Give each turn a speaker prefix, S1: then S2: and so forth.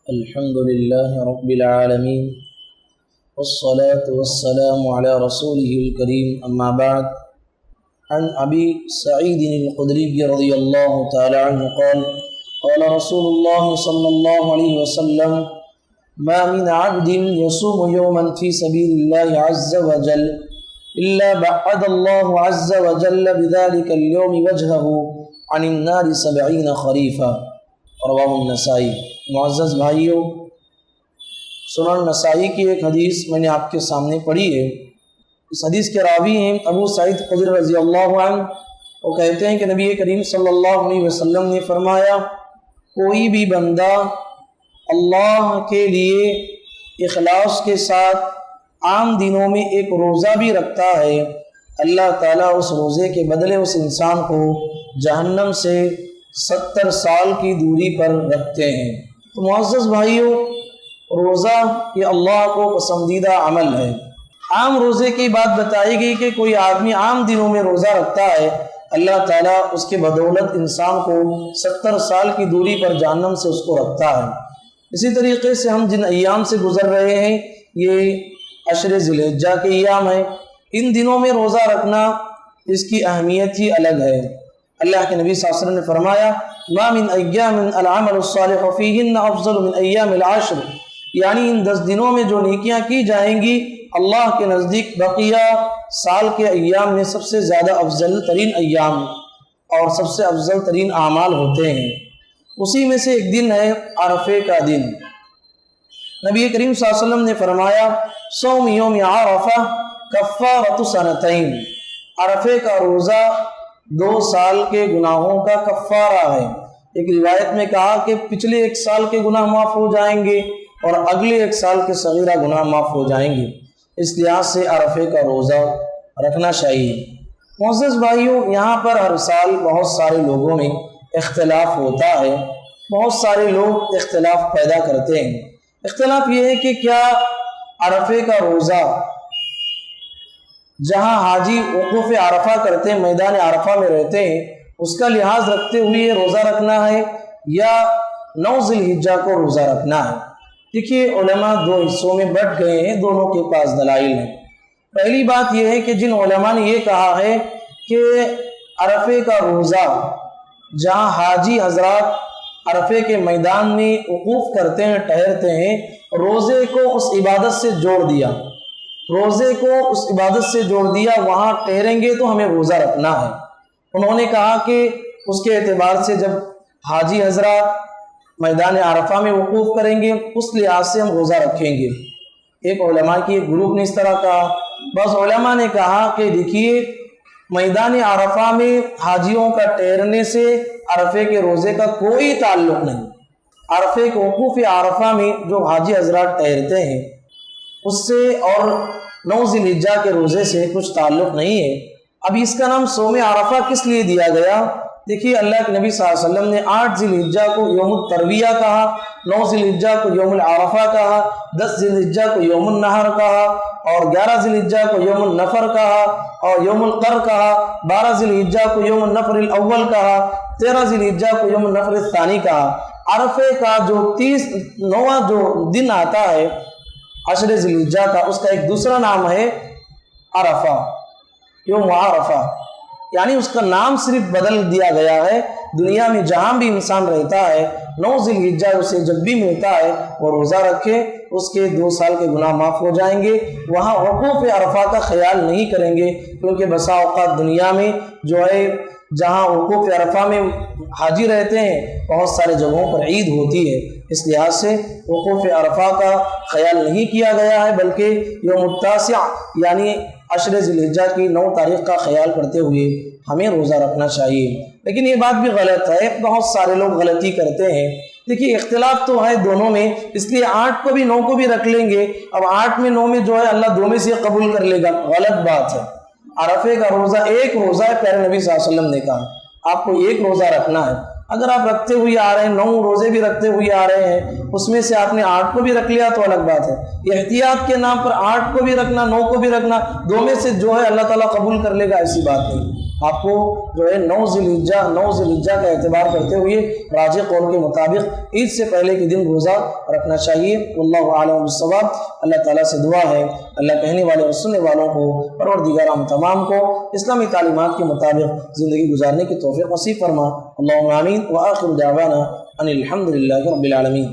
S1: الحمد لله رب العالمين والصلاة والسلام على رسوله الكريم أما بعد. عن أبي سعيد الخدري رضي الله تعالى عنه قال قال رسول الله صلى الله عليه وسلم ما من عبد يصوم يوما في سبيل الله عز وجل إلا بعد الله عز وجل بذلك اليوم وجهه عن النار 70 خريفا. رواه النسائی. معزز بھائیوں، سنن نسائی کی ایک حدیث میں نے آپ کے سامنے پڑھی ہے. اس حدیث کے راوی ہیں ابو سعید خدری رضی اللہ عنہ. وہ کہتے ہیں کہ نبی کریم صلی اللہ علیہ وسلم نے فرمایا، کوئی بھی بندہ اللہ کے لیے اخلاص کے ساتھ عام دنوں میں ایک روزہ بھی رکھتا ہے، اللہ تعالیٰ اس روزے کے بدلے اس انسان کو جہنم سے 70 سال کی دوری پر رکھتے ہیں. تو معزز بھائیوں، روزہ یہ اللہ کو پسندیدہ عمل ہے. عام روزے کی بات بتائی گئی کہ کوئی آدمی عام دنوں میں روزہ رکھتا ہے، اللہ تعالیٰ اس کے بدولت انسان کو 70 سال کی دوری پر جہنم سے اس کو رکھتا ہے. اسی طریقے سے ہم جن ایام سے گزر رہے ہیں یہ عشر ذی الحجہ کے ایام ہیں. ان دنوں میں روزہ رکھنا اس کی اہمیت ہی الگ ہے. اللہ کے نبی صلی اللہ علیہ وسلم نے فرمایا، ما من ایام العمل الصالح فیہن افضل من ایام العشر، یعنی ان 10 دنوں میں جو نیکیاں کی جائیں گی اللہ کے نزدیک بقیہ سال کے ایام میں سب سے زیادہ افضل ترین ایام اور سب سے افضل ترین اعمال ہوتے ہیں. اسی میں سے ایک دن ہے عرفے کا دن. نبی کریم صلی اللہ علیہ وسلم نے فرمایا، صوم یوم عرفہ کفارۃ سنتین، عرفے کا روزہ 2 سال کے گناہوں کا کفارہ ہے. ایک روایت میں کہا کہ پچھلے 1 سال کے گناہ معاف ہو جائیں گے اور اگلے 1 سال کے صغیرہ گناہ معاف ہو جائیں گے. اس لحاظ سے عرفے کا روزہ رکھنا چاہیے. معزز بھائیوں، یہاں پر ہر سال بہت سارے لوگوں میں اختلاف ہوتا ہے. بہت سارے لوگ اختلاف پیدا کرتے ہیں. اختلاف یہ ہے کہ کیا عرفے کا روزہ جہاں حاجی وقوف عرفہ کرتے ہیں، میدان عرفہ میں رہتے ہیں، اس کا لحاظ رکھتے ہوئے روزہ رکھنا ہے یا 9 ذی الحجہ کو روزہ رکھنا ہے. دیکھیے، علماء 2 حصوں میں بٹ گئے ہیں، دونوں کے پاس دلائل ہیں. پہلی بات یہ ہے کہ جن علماء نے یہ کہا ہے کہ عرفے کا روزہ جہاں حاجی حضرات عرفے کے میدان میں وقوف کرتے ہیں، ٹھہرتے ہیں، روزے کو اس عبادت سے جوڑ دیا، وہاں ٹھہریں گے تو ہمیں روزہ رکھنا ہے. انہوں نے کہا کہ اس کے اعتبار سے جب حاجی حضرات میدان عرفہ میں وقوف کریں گے اس لحاظ سے ہم روزہ رکھیں گے. ایک علماء کی ایک گروپ نے اس طرح کہا. بعض علماء نے کہا کہ دیکھیے، میدان عرفہ میں حاجیوں کا ٹھہرنے سے عرفے کے روزے کا کوئی تعلق نہیں. عرفے کے وقوف عرفہ میں جو حاجی حضرات ٹھہرتے ہیں اس سے اور 9 ذی الحجہ کے روزے سے کچھ تعلق نہیں ہے. اب اس کا نام صوم عرفہ کس لیے دیا گیا؟ دیکھیے، اللہ کے نبی صلی اللہ علیہ وسلم نے 8 ذی الحجہ کو یوم الترویہ کہا، 9 ذی الحجہ کو یوم العرفہ کہا، 10 ذی الحجہ کو یوم النحر کہا، اور 11 ذی الحجہ کو یوم النفر کہا اور یوم القر کہا، 12 ذی الحجہ کو یوم النفر الاول کہا، 13 ذی الحجہ کو یوم النفر الثانی کہا. عرفے کا جو 9واں جو دن آتا ہے عشر ذی الحجہ کا، اس کا ایک دوسرا نام ہے عرفہ، یوم عرفہ. یعنی اس کا نام صرف بدل دیا گیا ہے. دنیا میں جہاں بھی انسان رہتا ہے 9 ذی الحجہ اسے جب بھی ملتا ہے وہ روزہ رکھے، اس کے 2 سال کے گناہ معاف ہو جائیں گے. وہاں وقوف عرفہ کا خیال نہیں کریں گے، کیونکہ بسا اوقات دنیا میں جو ہے جہاں وقوف عرفہ میں حاجی رہتے ہیں بہت سارے جگہوں پر عید ہوتی ہے. اس لحاظ سے وقوف عرفہ کا خیال نہیں کیا گیا ہے، بلکہ یوم التاسع یعنی عشر ذی الحجہ کی 9 تاریخ کا خیال کرتے ہوئے ہمیں روزہ رکھنا چاہیے. لیکن یہ بات بھی غلط ہے، بہت سارے لوگ غلطی کرتے ہیں. دیکھیے، اختلاف تو ہے دونوں میں، اس لیے 8 کو بھی 9 کو بھی رکھ لیں گے. اب 8 میں 9 میں جو ہے اللہ 2 میں سے قبول کر لے گا، غلط بات ہے. عرفے کا روزہ ایک روزہ ہے، پیارے نبی صلی اللہ علیہ وسلم نے کہا آپ کو ایک روزہ رکھنا ہے. اگر آپ رکھتے ہوئے آ رہے ہیں، 9 روزے بھی رکھتے ہوئے آ رہے ہیں اس میں سے آپ نے 8 کو بھی رکھ لیا تو الگ بات ہے۔ احتیاط کے نام پر 8 کو بھی رکھنا 9 کو بھی رکھنا، 2 میں سے جو ہے اللہ تعالیٰ قبول کر لے گا، ایسی بات نہیں۔ آپ کو جو ہے 9 ذی الحجہ کا اعتبار کرتے ہوئے راجح قول کے مطابق عید سے پہلے کے دن روزہ رکھنا چاہیے۔ واللہ اعلم بالصواب۔ اللہ تعالیٰ سے دعا ہے اللہ کہنے والے اور سننے والوں کو، پروردگار ہم تمام کو اسلامی تعلیمات کے مطابق زندگی گزارنے کی توفیق نصیب فرما۔ اللہم آمین۔ وآخر دعوانا ان الحمد للہ رب العالمین۔